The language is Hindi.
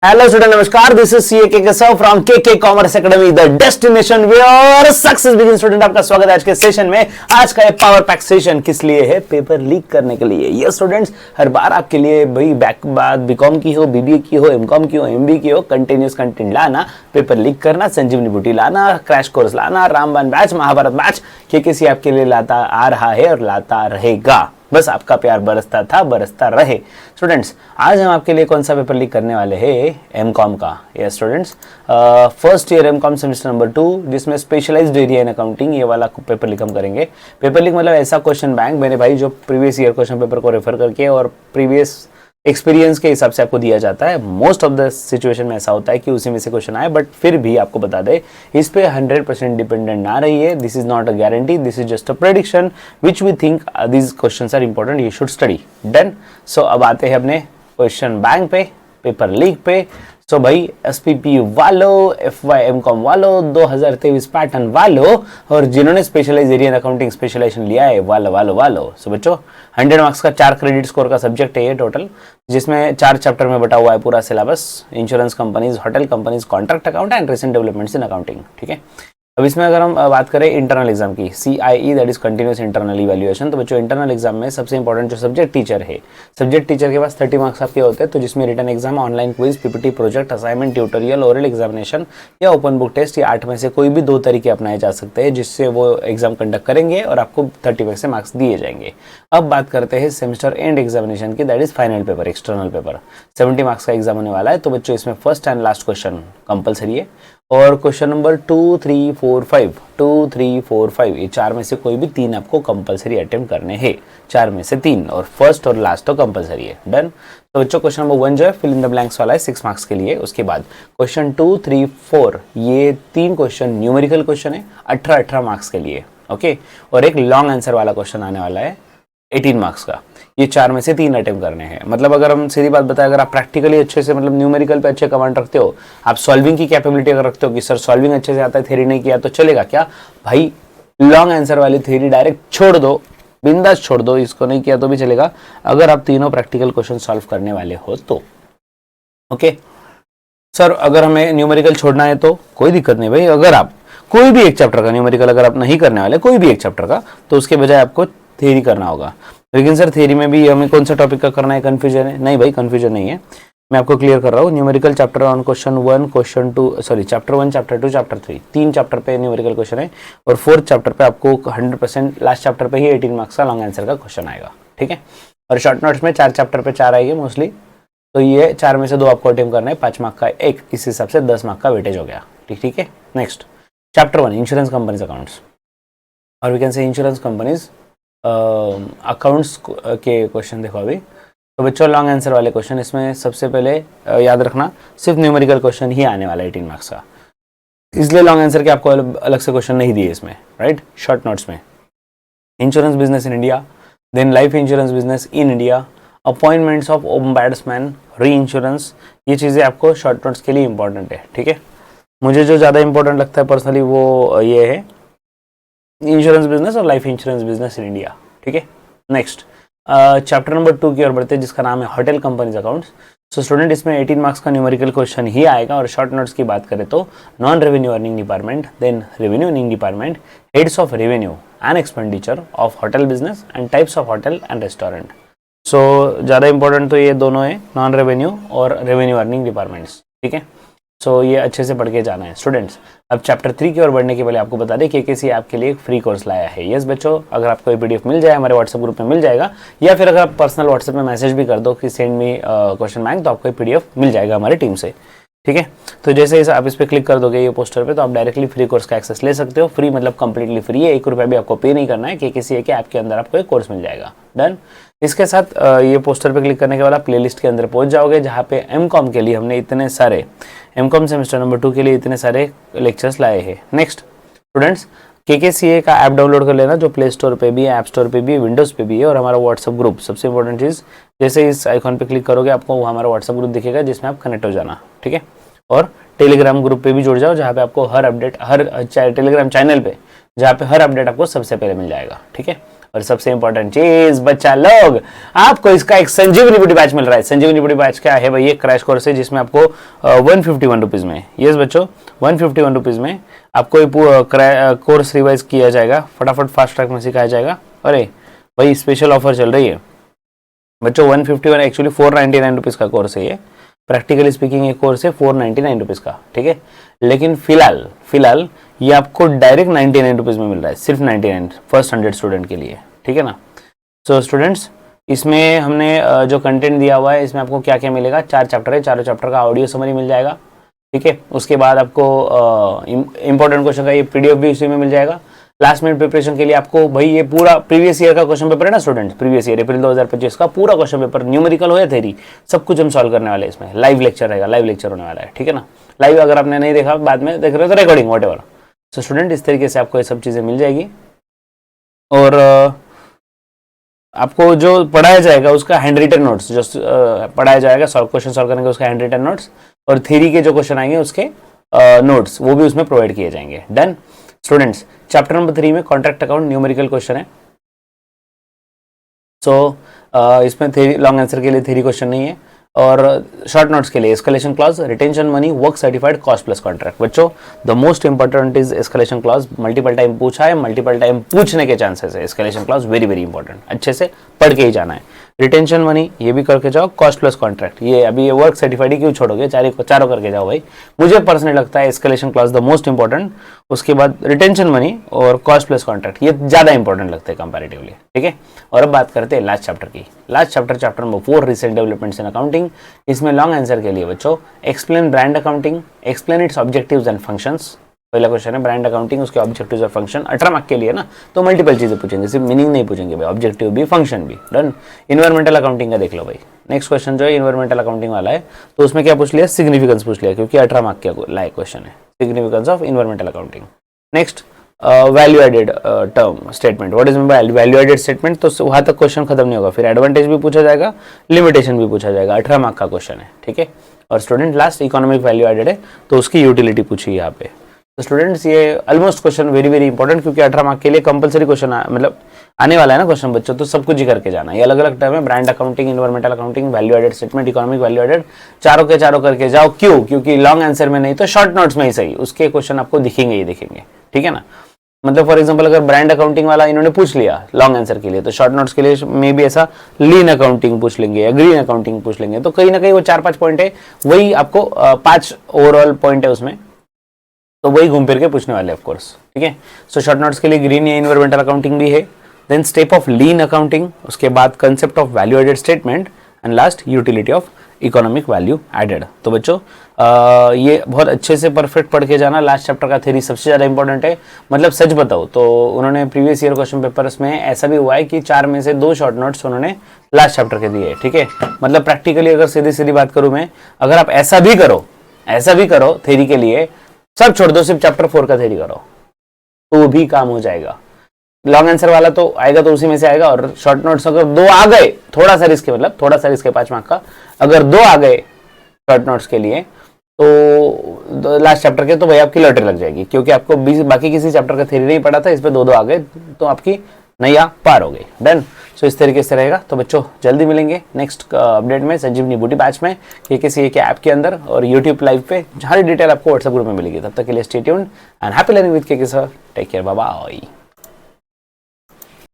हेलो स्टूडेंट, नमस्कार। This is CA K Keshav from K commerce academy, the destination where success begin. Student, आपका स्वागत है आज के सेशन में। आज का ये पावर पैक सेशन किस लिए है? पेपर लीक करने के लिए। ये स्टूडेंट्स, हर बार आपके लिए भाई बात बीकॉम की हो, बीबीए की हो, एमकॉम की हो, एमबी की हो, कंटिन्यूस कंटेंट लाना, पेपर लीक करना, संजीवनी बूटी लाना, क्रैश कोर्स लाना, रामबाण बैच, महाभारत बैच, के आपके लिए लाता आ रहा है और लाता रहेगा। बस आपका प्यार बरसता था, बरसता रहे। स्टूडेंट्स, आज हम आपके लिए कौन सा पेपर लीक करने वाले हैं? एमकॉम का। Yes students, first year MCom semester number 2, जिसमें स्पेशलाइज्ड एरिया इन अकाउंटिंग, ये वाला पेपर लीक हम करेंगे। पेपर लीक मतलब ऐसा क्वेश्चन बैंक मेरे भाई जो प्रीवियस ईयर क्वेश्चन पेपर को रेफर करके और प्रीवियस एक्सपीरियंस के हिसाब से आपको दिया जाता है। मोस्ट ऑफ द सिचुएशन में ऐसा होता है कि उसी में से क्वेश्चन आए, बट फिर भी आपको बता दे, इस पे 100% डिपेंडेंट ना रहिए। This is not a guarantee, this is just a prediction which we think these questions are important, you should study. Done. So अब आते हैं अपने क्वेश्चन बैंक पे, पेपर लीक पे। सो भाई, एसपीपी वालों, एफवाई एमकॉम वालों, 2023 पैटर्न वालों, और जिन्होंने स्पेशलाइज एरिया अकाउंटिंग स्पेशलाइजेशन लिया है वालों। सो बच्चों, 100 मार्क्स का 4 क्रेडिट स्कोर का सब्जेक्ट है ये टोटल, जिसमें 4 चैप्टर में बटा हुआ है पूरा syllabus. Insurance companies, hotel companies, contract account and recent developments in accounting. ठीक है। अब इसमें अगर हम बात करें इंटरनल एग्जाम की, CIE that is continuous internal evaluation, तो बच्चों इंटरनल एग्जाम में सबसे इंपॉर्टेंट जो सब्जेक्ट टीचर है, सब्जेक्ट टीचर के पास 30 मार्क्स आपके होते हैं, तो जिसमें written exam, online quiz, PPT, project, assignment, tutorial, oral examination या ओपन बुक टेस्ट, ये 8 में से कोई भी 2 तरीके अपनाए जा सकते हैं जिससे वो एग्जाम कंडक्ट करेंगे और आपको 30 में से मार्क्स दिए जाएंगे। अब बात करते हैं सेमेस्टर एंड एग्जामिनेशन की, that is final paper, external paper. 70 marks का एग्जाम होने वाला है, तो बच्चों इसमें first and last question compulsory है, और क्वेश्चन नंबर 2, 3, 4, 5 ये 4 में से कोई भी 3 आपको कंपलसरी अटेम्प्ट करने हैं। 4 में से 3, और फर्स्ट और लास्ट तो कंपलसरी है। डन। तो बच्चों, क्वेश्चन नंबर 1 जो है फिल इन द ब्लैंक्स वाला है, 6 मार्क्स के लिए। उसके बाद क्वेश्चन 2, 3, 4 ये 3 क्वेश्चन न्यूमेरिकल क्वेश्चन है, 18 मार्क्स के लिए। ओके। और एक लॉन्ग आंसर वाला क्वेश्चन आने वाला है 18 मार्क्स का। ये 4 में से 3 अटेम्प्ट करने हैं। मतलब अगर हम सीधी बात बताएं, अगर आप प्रैक्टिकली अच्छे से, मतलब न्यूमेरिकल पे अच्छे कमांड रखते हो, आप सॉल्विंग की कैपेबिलिटी अगर रखते हो कि सर सॉल्विंग अच्छे से आता है, थ्योरी नहीं किया तो चलेगा क्या भाई? लॉन्ग आंसर वाली थ्योरी डायरेक्ट छोड़ दो, बिंदास छोड़ दो, इसको नहीं किया तो भी चलेगा, अगर आप तीनों प्रैक्टिकल क्वेश्चन सॉल्व करने वाले हो तो। ओके सर, अगर हमें न्यूमेरिकल छोड़ना है तो कोई दिक्कत नहीं भाई। अगर आप कोई भी एक चैप्टर का न्यूमेरिकल अगर आप नहीं करने वाले, कोई भी एक चैप्टर का, तो उसके बजाय आपको थ्योरी करना होगा। लेकिन सर थ्योरी में भी हमें कौन सा टॉपिक का करना है, कंफ्यूजन है? नहीं भाई, कंफ्यूजन नहीं है, मैं आपको क्लियर कर रहा हूँ। Numerical chapter on question 1, question 2, sorry chapter 1, chapter 2, chapter 3, 3 chapter पे न्यूमेरिकल क्वेश्चन है, और 4th चैप्टर पे आपको 100% लास्ट चैप्टर पे ही 18 मार्क्स का लॉन्ग आंसर का क्वेश्चन आएगा। ठीक है। और शॉर्ट नोट्स में 4 चैप्टर पे 4 आएंगे मोस्टली, तो ये 4 में से 2 आपको अटेम्प्ट करना है, 5 मार्क का एक, इस हिसाब से 10 मार्क का वेटेज हो गया। ठीक है। Next, chapter 1 insurance companies accounts, और we can say insurance companies accounts के क्वेश्चन देखो अभी। तो बच्चों, लॉन्ग आंसर वाले क्वेश्चन, इसमें सबसे पहले याद रखना सिर्फ न्यूमेरिकल क्वेश्चन ही आने वाला है 18 मार्क्स का, इसलिए लॉन्ग आंसर के आपको अलग से क्वेश्चन नहीं दिए इसमें, राइट। शॉर्ट नोट्स में insurance business in India, then life insurance business in India, appointments of ombudsman, reinsurance, ये चीज़ें आपको शॉर्ट नोट्स के लिए इंपॉर्टेंट है। ठीक है। मुझे जो ज़्यादा इंपॉर्टेंट लगता है पर्सनली वो ये है इंश्योरेंस बिजनेस और life insurance business in India. ठीक है। नेक्स्ट, चैप्टर नंबर 2 की ओर बढ़ते हैं, जिसका नाम है hotel companies accounts. So student, इसमें 18 मार्क्स का न्यूमेरिकल क्वेश्चन ही आएगा, और शॉर्ट नोट्स की बात करें तो non revenue earning department, then revenue earning department, heads of revenue and expenditure of hotel business and types of hotel and restaurant. So ज़्यादा इंपॉर्टेंट तो ये दोनों है, नॉन रेवेन्यू और रेवेन्यू अर्निंग डिपार्टमेंट्स। ठीक है। सो ये अच्छे से पढ़ के जाना है स्टूडेंट्स। अब चैप्टर 3 की ओर बढ़ने के पहले आपको बता दें कि के आपके लिए एक फ्री कोर्स लाया है। यस बच्चों, अगर आपको ये PDF मिल जाए हमारे व्हाट्सएप ग्रुप में मिल जाएगा, या फिर अगर आप पर्सनल व्हाट्सएप में मैसेज भी कर दो कि सेंड मी क्वेश्चन बैंक, तो आपको PDF मिल जाएगा हमारी टीम से। ठीक है। तो जैसे आप इस पर क्लिक कर दोगे ये पोस्टर पे, तो आप डायरेक्टली फ्री कोर्स का एक्सेस ले सकते हो। फ्री मतलब कंप्लीटली फ्री है, 1 रुपया भी आपको पे नहीं करना है। के ऐप के अंदर आपको एक कोर्स मिल जाएगा। डन। इसके साथ ये पोस्टर पे क्लिक करने के बाद आप प्लेलिस्ट के अंदर पहुंच जाओगे, जहाँ पे एमकॉम के लिए हमने इतने सारे, एमकॉम सेमेस्टर नंबर 2 के लिए इतने सारे लेक्चर्स लाए हैं। नेक्स्ट स्टूडेंट्स, के का ऐप डाउनलोड कर लेना, जो प्ले स्टोर पे भी है, ऐप स्टोर पे भी है, विंडोज़ पे भी है, और हमारा व्हाट्सअप ग्रुप सबसे इंपॉर्टेंट चीज़, जैसे इस आइकॉन पे क्लिक करोगे आपको हमारा व्हाट्सअप ग्रुप दिखेगा, जिसमें आप कनेक्ट हो जाना। ठीक है। और टेलीग्राम ग्रुप पे भी जुड़ जाओ, जहाँ पे आपको हर अपडेट, टेलीग्राम चैनल पे, जहाँ पे हर अपडेट आपको सबसे पहले मिल जाएगा। ठीक है। और सबसे इंपॉर्टेंट चीज बच्चा लोग, आपको इसका एक संजीवनी बूटी बैच मिल रहा है। संजीवनी बूटी बैच क्या है भाई? ये क्रैश कोर्स है जिसमें आपको 151 रुपीज में, यस बच्चों 151 रुपीज में आपको कोर्स रिवाइज किया जाएगा, फटाफट फास्ट ट्रैक में सिखाया जाएगा। अरे भाई स्पेशल ऑफर चल रही है बच्चों, 151 एक्चुअली 499 रुपीज का कोर्स है ये। प्रैक्टिकली स्पीकिंग ये कोर्स है 499 रुपीज का, ठीक है। लेकिन फिलहाल ये आपको डायरेक्ट 99 रुपीज में मिल रहा है, सिर्फ 99 फर्स्ट 100 स्टूडेंट के लिए, ठीक है ना। सो स्टूडेंट्स, इसमें हमने जो कंटेंट दिया हुआ है इसमें आपको क्या क्या मिलेगा, 4 चैप्टर है, चारों चैप्टर का ऑडियो समरी मिल जाएगा, ठीक है। उसके बाद आपको इंपॉर्टेंट क्वेश्चन का ये पीडीएफ भी उसी में मिल जाएगा। लास्ट मिनट प्रिपरेशन के लिए आपको भाई ये पूरा प्रीवियस ईयर का क्वेश्चन पेपर है ना स्टूडेंट्स, प्रीवियस ईयर अप्रैल 2025 का पूरा क्वेश्चन पेपर, न्यूमेरिकल हो या थ्योरी, सब कुछ हम सॉल्व करने वाले हैं इसमें। लाइव लेक्चर रहेगा, लाइव लेक्चर होने वाला है, ठीक है ना। लाइव अगर आपने नहीं देखा, बाद में देख रहे हो तो रिकॉर्डिंग व्हाटएवर। सो स्टूडेंट, इस तरीके से आपको ये सब चीजें मिल जाएगी और आपको जो पढ़ाया जाएगा उसका हैंड रिटन नोट्स, जो पढ़ाया जाएगा क्वेश्चन सॉल्व करेंगे उसका हैंड रिटन नोट्स, और थ्योरी के जो क्वेश्चन आएंगे उसके नोट्स वो भी उसमें प्रोवाइड किए जाएंगे। डन स्टूडेंट्स, चैप्टर नंबर 3 में कॉन्ट्रैक्ट अकाउंट न्यूमेरिकल क्वेश्चन है। सो इसमें थ्योरी लॉन्ग आंसर के लिए थ्योरी क्वेश्चन नहीं है, और शॉर्ट नोट्स के लिए escalation clause, retention money, work certified, cost plus contract. बच्चों the most important is escalation clause, multiple time पूछा है, मल्टीपल टाइम पूछने के चांसेस है। Escalation clause very very important, अच्छे से पढ़ के ही जाना है। रिटेंशन मनी ये भी करके जाओ, कॉस्ट प्लस कॉन्ट्रैक्ट ये अभी ये वर्क सर्टिफाइड ही क्यों छोड़ोगे, चारों करके जाओ भाई। मुझे पर्सनली लगता है escalation clause the most important, उसके बाद रिटेंशन मनी और कॉस्ट प्लस कॉन्ट्रैक्ट ये ज्यादा इंपॉर्टेंट लगते हैं कंपैरेटिवली, ठीक है। और अब बात करते हैं लास्ट चैप्टर की। Last chapter number 4 recent developments in accounting. इसमें लॉन्ग आंसर के लिए बच्चों explain brand accounting, explain it's objectives and functions. पहला क्वेश्चन है ब्रांड अकाउंटिंग, उसके ऑब्जेक्टिव्स और फंक्शन। 18 मार्क के लिए ना, तो मल्टीपल चीजें पूछेंगे, सिर्फ मीनिंग नहीं पूछेंगे भाई, ऑब्जेक्टिव भी फंक्शन भी। डन। इन्वायरमेंटल अकाउंटिंग का देख लो भाई, नेक्स्ट क्वेश्चन जो है इन्वायरमेंटल अकाउंटिंग वाला है, तो उसमें क्या पूछ लिया, सिग्निफिकेंस पूछ लिया, क्योंकि 18 मार्क का लायक क्वेश्चन है, significance of environmental accounting. Next value added term statement, what is value added statement, तो वहां तक क्वेश्चन खत्म नहीं होगा, फिर एडवांटेज भी पूछा जाएगा, लिमिटेशन भी पूछा जाएगा। 18 मार्क का क्वेश्चन है, ठीक है। और student last economic value added है, तो उसकी यूटिलिटी पूछी यहाँ पे। तो स्टूडेंट्स ये almost question very very important, क्योंकि 18 मार्क के लिए कंपलसरी क्वेश्चन मतलब आने वाला है ना क्वेश्चन बच्चों, तो सब कुछ ही करके जाना है। ये अलग अलग टर्म है, brand accounting, environmental accounting, value added statement, economic value added, चारों के चारों करके जाओ। क्यों? क्योंकि लॉन्ग आंसर में नहीं तो शॉर्ट नोट्स में ही सही उसके क्वेश्चन आपको दिखेंगे ही दिखेंगे, ठीक है ना। मतलब फॉर एग्जांपल अगर ब्रांड अकाउंटिंग वाला इन्होंने पूछ लिया लॉन्ग आंसर के लिए, तो शॉर्ट नोट्स के लिए मे भी ऐसा लीन अकाउंटिंग पूछ लेंगे या ग्रीन अकाउंटिंग पूछ लेंगे, तो कहीं ना कहीं वो 4-5 पॉइंट है, वही आपको 5 ओवरऑल पॉइंट है उसमें, तो वही घूम फिर के पूछने वाले ऑफ कोर्स, ठीक है। सो शॉर्ट नोट्स के लिए ग्रीन या इन्वायरमेंटल अकाउंटिंग भी है, then step of lean accounting, उसके बाद concept of value added statement, and last utility of economic value added. तो बच्चों ये बहुत अच्छे से परफेक्ट पढ़ के जाना। लास्ट चैप्टर का थ्योरी सबसे ज्यादा इंपॉर्टेंट है, मतलब सच बताओ तो उन्होंने प्रीवियस ईयर क्वेश्चन पेपर्स में ऐसा भी हुआ है कि 4 में से 2 शॉर्ट नोट्स उन्होंने लास्ट चैप्टर के दिए, ठीक है। मतलब प्रैक्टिकली अगर सीधी सीधी बात करूं मैं, अगर आप ऐसा भी करो थ्योरी के लिए, सब छोड़ दो, सिर्फ चैप्टर 4 का थ्योरी करो तो वो भी काम हो जाएगा। लॉन्ग आंसर वाला तो आएगा तो उसी में से आएगा, और शॉर्ट नोट्स अगर 2 आ गए, थोड़ा सा रिस्क है, मतलब थोड़ा सा रिस्क है 5 मार्क का, अगर 2 आ गए शॉर्ट नोट्स के लिए तो लास्ट चैप्टर के, तो भाई आपकी लॉटरी लग जाएगी, क्योंकि आपको बाकी किसी चैप्टर का थ्योरी नहीं पढ़ा था, इस पे 2 आ गए तो आपकी नैया पार हो गई। डन। सो इस तरीके से रहेगा। तो बच्चों जल्दी मिलेंगे नेक्स्ट अपडेट में संजीवनी बूटी बैच में, KK के ऐप के अंदर और यूट्यूब लाइव पे, सारी डिटेल आपको व्हाट्सएप ग्रुप में मिलेगी। तब तक के लिए stay tuned and happy learning with KK sir. Take care, bye bye.